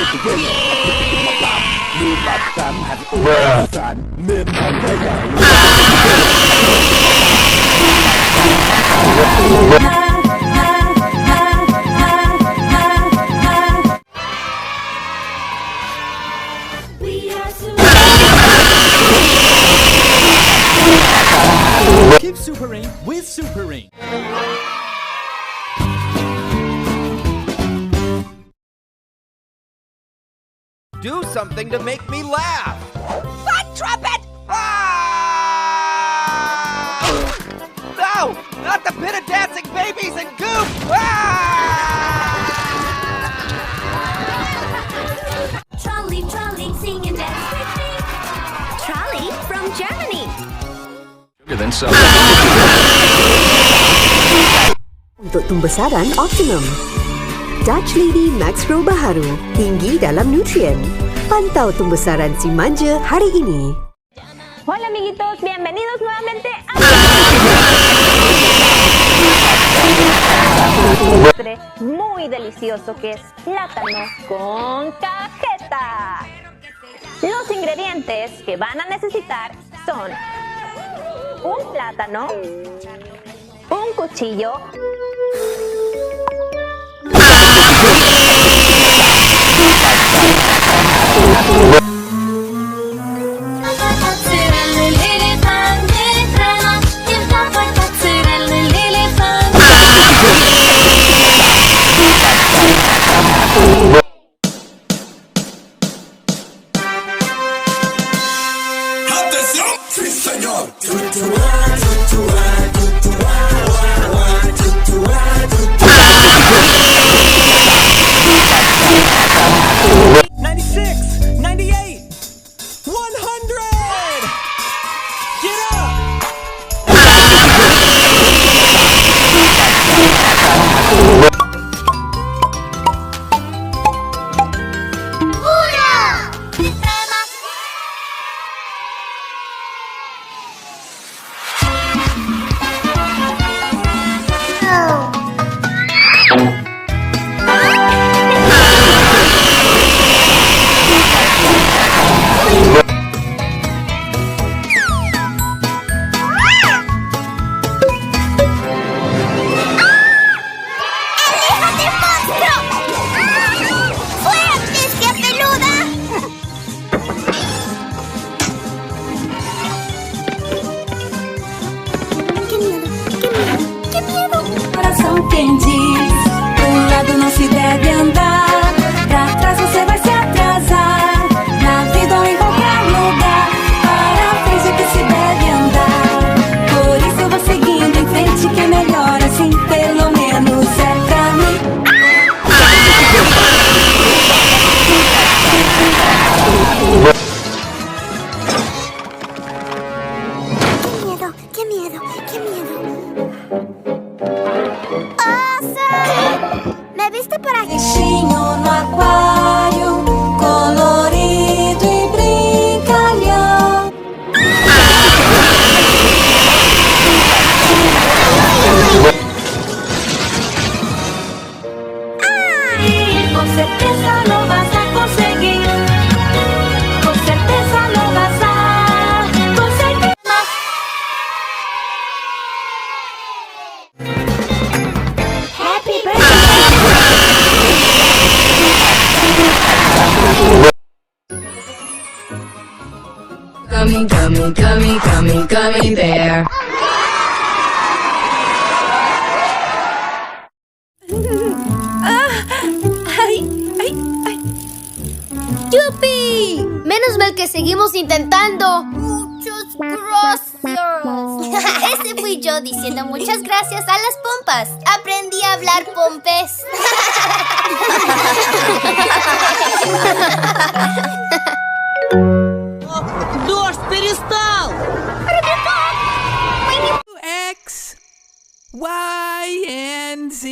Keep supering with Supering. Do something to make me laugh! Fun trumpet! Ah! No! Not the pit of dancing babies and goop! Ah! Trolley, trolley, sing and dance with me. Trolley from Germany. Untuk pembesaran optimum. Dutch Lady Max Pro baharu, tinggi dalam nutrien. Pantau pembesaran si manja hari ini. Hola amiguitos, bienvenidos nuevamente a muy delicioso que es plátano con cajeta. Los ingredientes que van a necesitar son un plátano, un cuchillo, ¡Sí, señor! Quem diz, pro lado não se deve andar, pra trás você vai se atrasar, na vida ou em qualquer lugar, para frente é que se deve andar, por isso eu vou seguindo em frente que é melhor assim, pelo menos é pra mim. Que medo, que medo, que medo. Me viste por aqui? Peixinho no aquário, colorido e brincalhão. Ai, com certeza não vas a conseguir. Com certeza não vas a conseguir. Happy birthday! Gummy, gummy, gummy, gummy, gummy bear. ¡Yupi! Menos mal que seguimos intentando. Muchas gracias. Ese fui yo diciendo muchas gracias a las pompas. Aprendí a hablar pompés. Дождь перестал! X, Y, and Z.